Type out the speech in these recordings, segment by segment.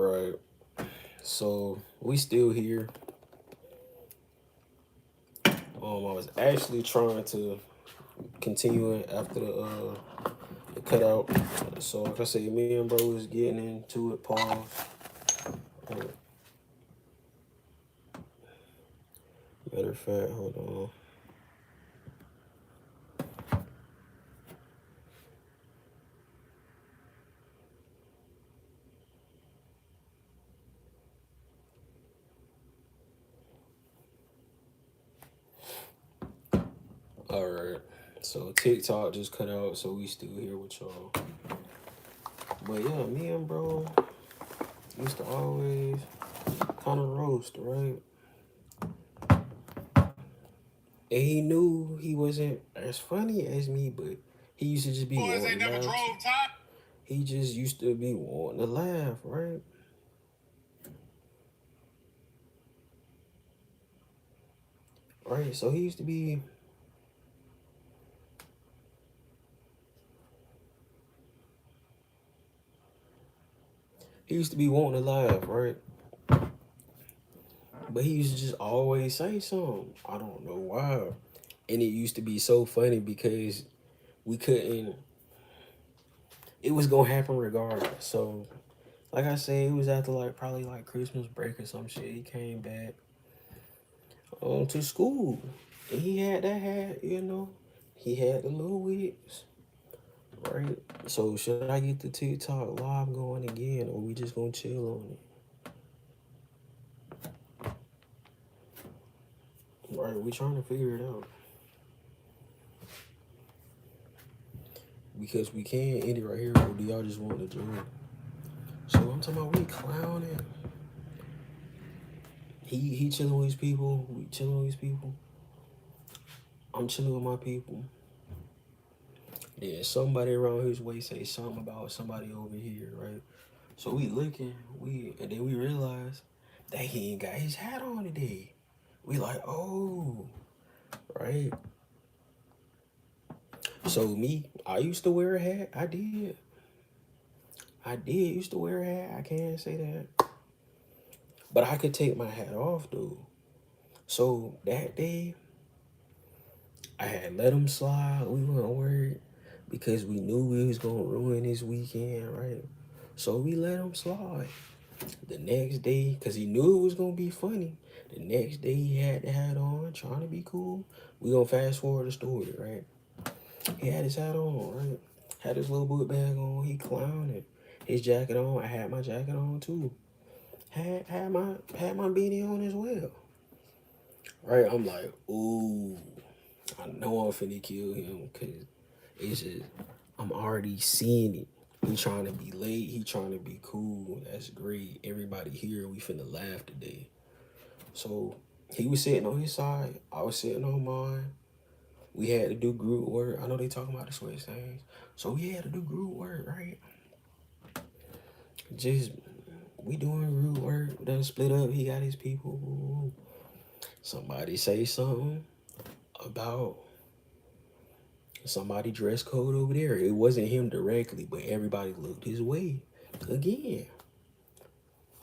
Right. So we still here. I was actually trying to continue it after the cutout. So like I said, me and bro was getting into it. Pause. Uh, Matter of fact, hold on. All right. So TikTok just cut out, so we still here with y'all. But yeah, me and bro used to always kind of roast, right? And he knew he wasn't as funny as me, but he used to just be boys wanting to laugh. He just used to be wanting to laugh, right? Right. So he used to be wanting to laugh, right? But he used to just always say something. I don't know why. And it used to be so funny because we couldn't. It was gonna happen regardless. So, like I said, it was after like probably like Christmas break or some shit. He came back to school, and he had that hat, He had the little wigs, right? So should I get the TikTok live going again, or we just gonna chill on it? Right? We trying to figure it out because we can end it right here, or do y'all just want to join? So I'm talking about we clowning. He chilling with his people. We chilling with his people. I'm chilling with my people. Then somebody around his way say something about somebody over here, right? So we looking, and then we realize that he ain't got his hat on today. We like, oh, right. So me, I used to wear a hat. I did used to wear a hat. I can't say that. But I could take my hat off though. So that day, I had let him slide. We weren't worried because we knew we was gonna ruin his weekend, right? So we let him slide. The next day, because he knew it was gonna be funny. The next day he had the hat on, trying to be cool. We gonna fast forward the story, right? He had his hat on, right? Had his little book bag on. He clowning. His jacket on. I had my jacket on too. Had my beanie on as well. Right? I'm like, ooh, I know I'm finna kill him because it's just I'm already seeing it. He trying to be late. He trying to be cool. That's great. Everybody here, we finna laugh today. So he was sitting on his side. I was sitting on mine. We had to do group work. I know they talking about the switch things. So we had to do group work, right? Just we doing group work. Done split up. He got his people. Somebody say something about somebody dress code over there. It wasn't him directly, but everybody looked his way. Again,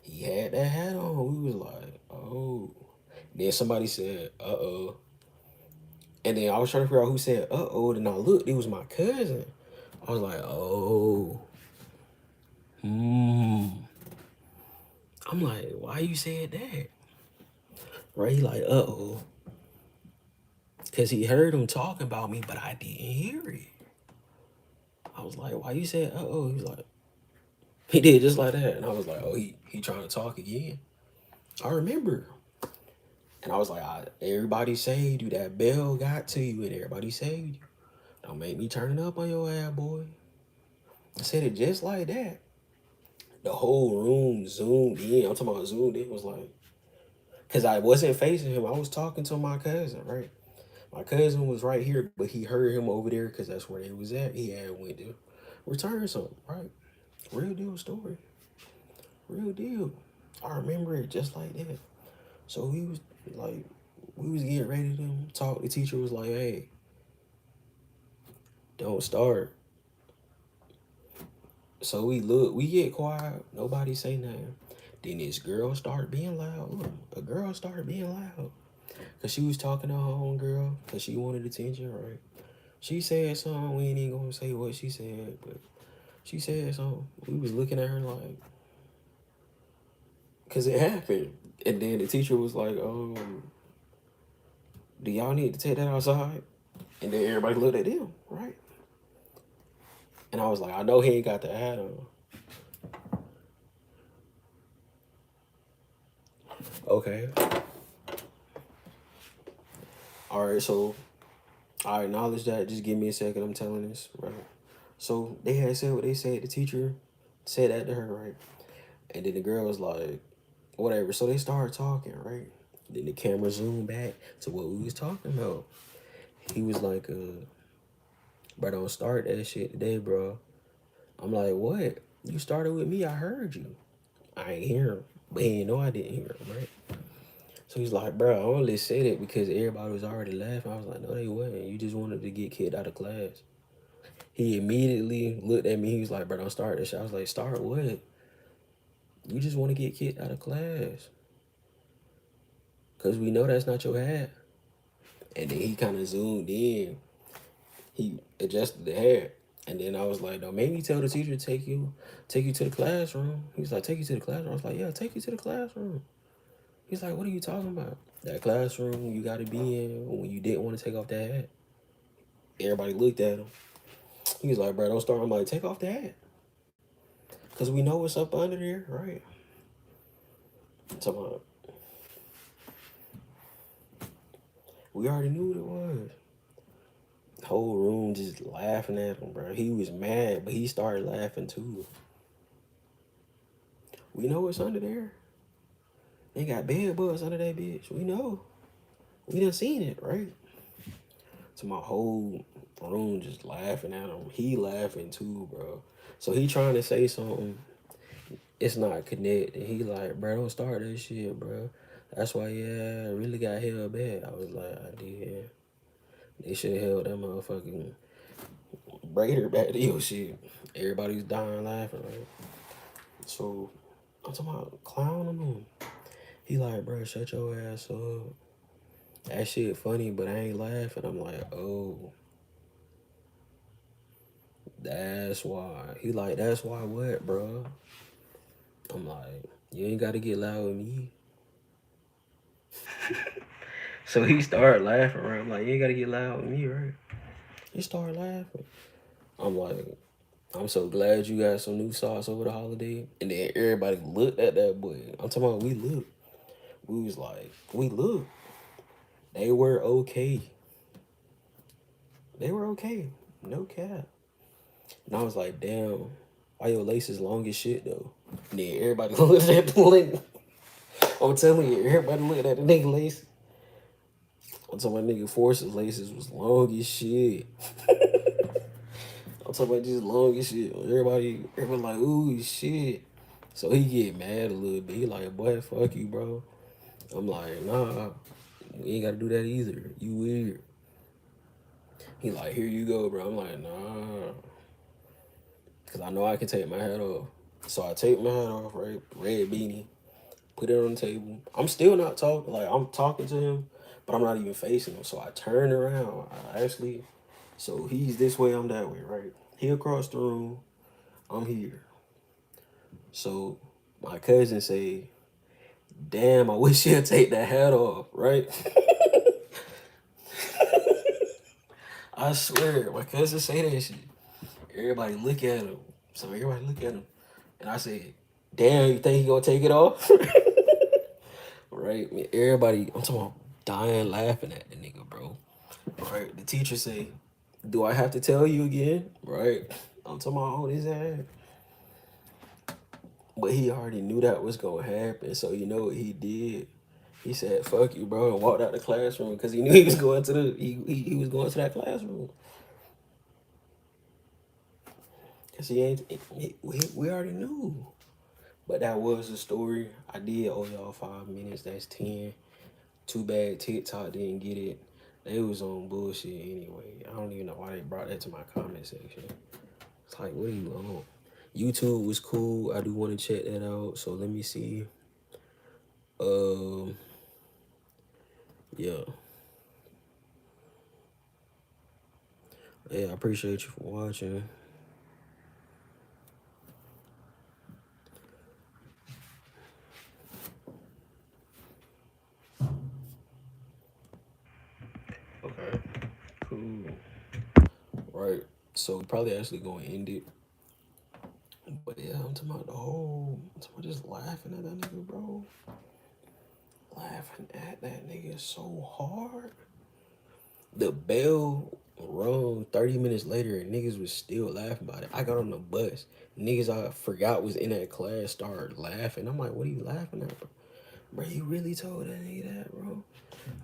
he had that hat on. We was like, oh. Then somebody said, uh-oh. And then I was trying to figure out who said uh-oh. Then I looked, it was my cousin. I was like, oh. Hmm. I'm like, why you said that? Right? He like, uh-oh. Because he heard him talking about me, but I didn't hear it. I was like, why you said uh-oh? He was like, he did just like that. And I was like, oh, he trying to talk again. I remember. And I was like, everybody saved you. That bell got to you and everybody saved you. Don't make me turn it up on your ass, boy. I said it just like that. The whole room zoomed in. I'm talking about zoomed in. It was like, because I wasn't facing him. I was talking to my cousin, right? My cousin was right here, but he heard him over there because that's where they was at. He had went to return something, right? Real deal story. Real deal. I remember it just like that. So we was like, we was getting ready to talk. The teacher was like, hey, don't start. So we get quiet. Nobody say nothing. Then this girl start being loud. Look, a girl started being loud. Cause she was talking to her own girl. Cause she wanted attention, right? She said something. We ain't even gonna say what she said, but she said something. We was looking at her like, cause it happened. And then the teacher was like, do y'all need to take that outside? And then everybody looked at him, right? And I was like, I know he ain't got the hat on. Okay. All right, so I acknowledge that. Just give me a second. I'm telling this, right? So they had said what they said. The teacher said that to her, right? And then the girl was like, whatever. So they started talking, right? Then the camera zoomed back to what we was talking about. He was like, bro, don't start that shit today, bro. I'm like, what? You started with me. I heard you. I ain't hear him. But he didn't know I didn't hear him, right? So he's like, bro, I only said it because everybody was already laughing. I was like, no, they wasn't. You just wanted to get kicked out of class. He immediately looked at me. He was like, bro, don't start this shit. I was like, start what? You just want to get kicked out of class. Because we know that's not your hat. And then he kind of zoomed in. He adjusted the hair. And then I was like, don't make me tell the teacher to take you to the classroom. He's like, take you to the classroom. I was like, yeah, take you to the classroom. He's like, what are you talking about? That classroom you got to be in when you didn't want to take off that hat. Everybody looked at him. He was like, bro, don't start. I'm like, take off the hat. Because we know what's up under there, right? So we already knew what it was. The whole room just laughing at him, bro. He was mad, but he started laughing too. We know what's under there. They got bed bugs under that bitch. We know. We done seen it, right? So my whole room just laughing at him. He laughing too, bro. So he trying to say something. It's not connected. He like, bro, don't start this shit, bro. That's why, yeah, I really got held bad. I was like, I did. They should have held that motherfucking braider back to your shit. Everybody's dying laughing, right? So I'm talking about clowning him. He like, bro, shut your ass up. That shit funny, but I ain't laughing. I'm like, oh, that's why. He like, that's why what, bro? I'm like, you ain't got to get loud with me. So he started laughing, right? I'm like, you ain't got to get loud with me, right? He started laughing. I'm like, I'm so glad you got some new sauce over the holiday. And then everybody looked at that boy. I'm talking about we looked. We was like, we looked. They were okay. They were okay. No cap. And I was like, damn, why your lace is long as shit though? And then everybody looked at the link. I'm telling you, everybody looked at the nigga lace. I'm talking about nigga Force's laces was long as shit. I'm talking about just long as shit. Everybody like, ooh shit. So he get mad a little bit. He like, boy, fuck you, bro. I'm like, nah, we ain't gotta do that either. You weird. He like, here you go, bro. I'm like, nah. Cause I know I can take my hat off. So I take my hat off, right? Red beanie. Put it on the table. I'm still not talking. Like, I'm talking to him, but I'm not even facing him. So I turn around. So he's this way, I'm that way, right? He across the room. I'm here. So my cousin say, damn, I wish he'd take that hat off, right? I swear, my cousin say that shit. Everybody look at him. So everybody look at him. And I said, damn, you think he gonna take it off? Right? I mean, everybody, I'm talking about dying laughing at the nigga, bro. Right? The teacher say, do I have to tell you again? Right? I'm talking about on his ass. But he already knew that was gonna happen. So you know what he did? He said, fuck you, bro, and walked out the classroom because he knew he was going to he was going to that classroom. Cause he ain't we already knew. But that was the story. I did owe y'all 5 minutes. That's 10. Too bad TikTok didn't get it. They was on bullshit anyway. I don't even know why they brought that to my comment section. It's like, what are you on? YouTube was cool. I do want to check that out. So let me see. Um, yeah, yeah. I appreciate you for watching. Okay, cool. Right. So we probably actually gonna end it. But yeah, I'm talking about the whole. I'm talking about just laughing at that nigga, bro. Laughing at that nigga so hard. The bell rung 30 minutes later and niggas was still laughing about it. I got on the bus. Niggas I forgot was in that class started laughing. I'm like, what are you laughing at, bro? Bro, you really told that nigga that, bro?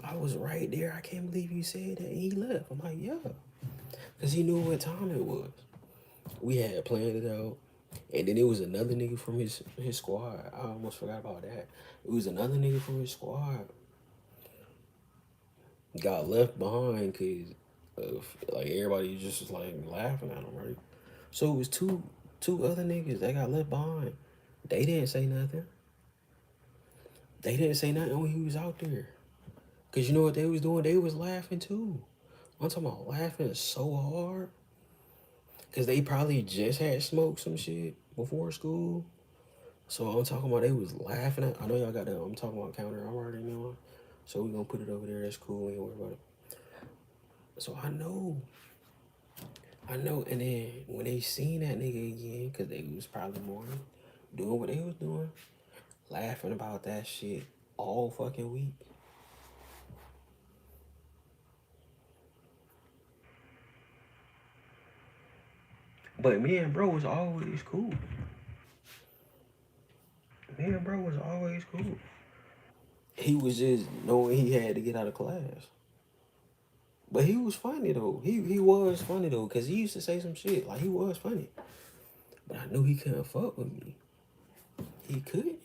I was right there. I can't believe you said that. And he left. I'm like, yeah. Because he knew what time it was. We had planned it out. And then it was another nigga from his squad. I almost forgot about that. It was another nigga from his squad got left behind because like everybody just was like laughing at him, right? So it was two other niggas that got left behind. They didn't say nothing. They didn't say nothing when he was out there. Cause you know what they was doing? They was laughing too. I'm talking about laughing so hard. Cause they probably just had smoked some shit before school. So I'm talking about they was laughing at. I know y'all got that. I'm talking about counter. I'm already knowing. So we gonna put it over there. That's cool. We ain't worry about it. So I know. And then when they seen that nigga again, cause they was probably morning, doing what they was doing, laughing about that shit all fucking week. But me and bro was always cool. Me and bro was always cool. He was just knowing he had to get out of class. But he was funny though. He was funny though, cause he used to say some shit. Like he was funny. But I knew he couldn't fuck with me. He couldn't.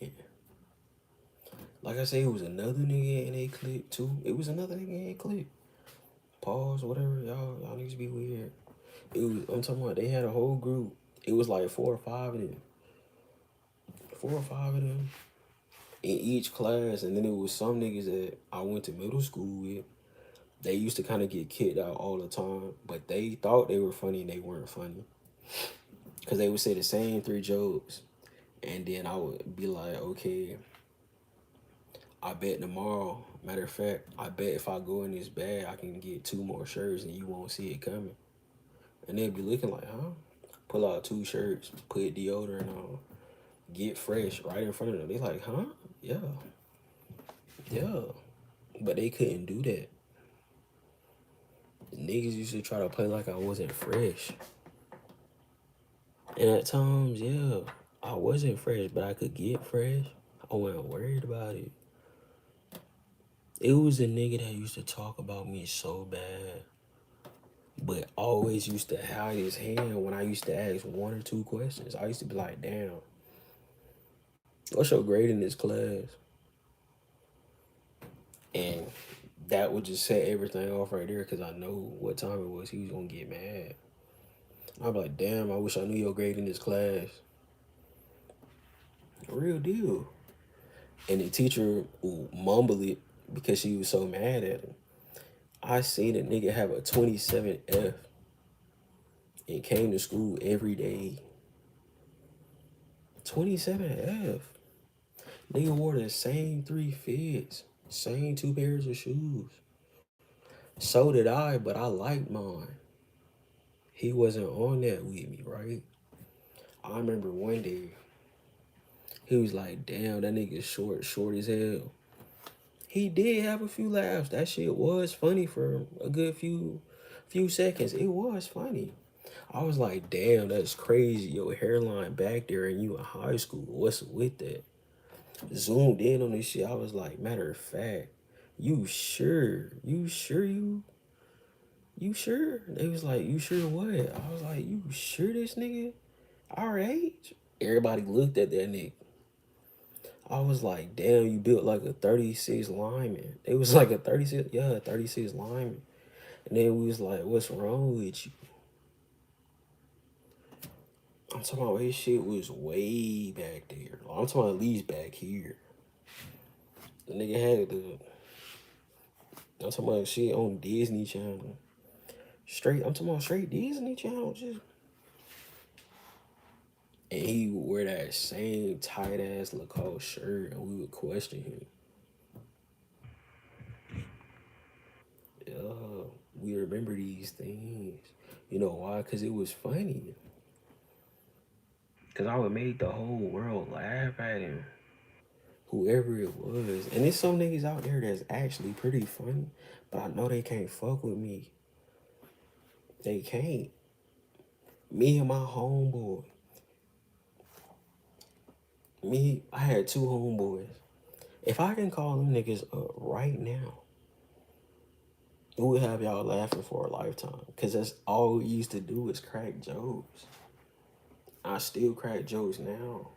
Like I say, it was another nigga in a clip too. It was another nigga in a clip. Pause, whatever. Y'all niggas be weird. It was I'm talking about they had a whole group. It was like four or five of them. Four or five of them in each class, and then it was some niggas that I went to middle school with. They used to kind of get kicked out all the time, but they thought they were funny and they weren't funny. Cause they would say the same three jokes, and then I would be like, okay, I bet tomorrow. Matter of fact, I bet if I go in this bag, I can get two more shirts and you won't see it coming. And they'd be looking like, huh? Pull out two shirts, put deodorant on, get fresh right in front of them. They like, huh? Yeah, yeah. But they couldn't do that. Niggas used to try to play like I wasn't fresh. And at times, yeah, I wasn't fresh, but I could get fresh. I wasn't worried about it. It was a nigga that used to talk about me so bad, but always used to hide his hand when I used to ask one or two questions. I used to be like, damn, what's your grade in this class? And that would just set everything off right there because I know what time it was. He was going to get mad. I'd be like, damn, I wish I knew your grade in this class. Real deal. And the teacher would mumble it because she was so mad at him. I seen a nigga have a 27F and came to school every day. 27F. Nigga wore the same three fits, same two pairs of shoes. So did I, but I liked mine. He wasn't on that with me, right? I remember one day, he was like, damn, that nigga short as hell. He did have a few laughs. That shit was funny for a good few seconds. It was funny. I was like, damn, that's crazy. Your hairline back there and you in high school. What's with that? Zoomed in on this shit. I was like, matter of fact, you sure? You sure? They was like, you sure what? I was like, you sure this nigga our age? Everybody looked at that nigga. I was like, damn, you built like a 36 lineman. It was like a 36, yeah, 36 lineman. And then we was like, what's wrong with you? I'm talking about his shit was way back there. I'm talking about at least back here. The nigga had the. I'm talking about shit on Disney Channel. Straight. I'm talking about straight Disney Channel. Just. And he would wear that same tight ass Lacoste shirt, and we would question him. Yeah, we remember these things. You know why? Cause it was funny. Cause I would make the whole world laugh at him. Whoever it was. And there's some niggas out there that's actually pretty funny. But I know they can't fuck with me. They can't. Me and my homeboy. I had two homeboys. If I can call them niggas up right now, it would have y'all laughing for a lifetime. Cause that's all we used to do is crack jokes. I still crack jokes now.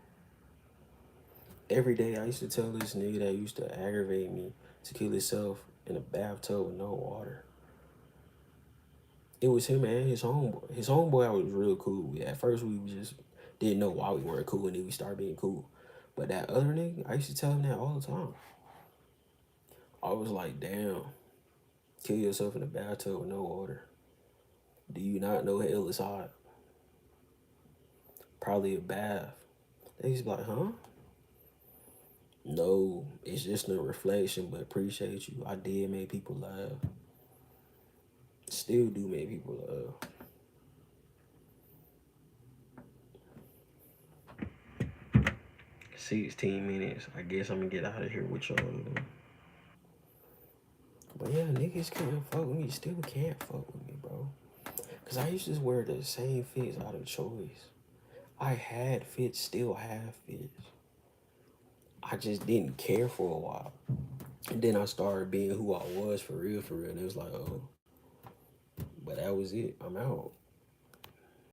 Every day I used to tell this nigga that used to aggravate me to kill himself in a bathtub with no water. It was him and his homeboy. His homeboy I was real cool with. At first we just didn't know why we weren't cool, and then we started being cool. But that other nigga, I used to tell him that all the time. I was like, damn, kill yourself in a bathtub with no water. Do you not know hell is hot? Probably a bath. They used to be like, huh? No, it's just a reflection, but appreciate you. I did make people laugh. Still do make people laugh. 16 minutes. I guess I'm gonna get out of here with y'all. But yeah, niggas can't fuck with me. Still can't fuck with me, bro. Cause I used to just wear the same fits out of choice. I had fits, still have fits. I just didn't care for a while. And then I started being who I was for real, for real. And it was like, oh, but that was it. I'm out.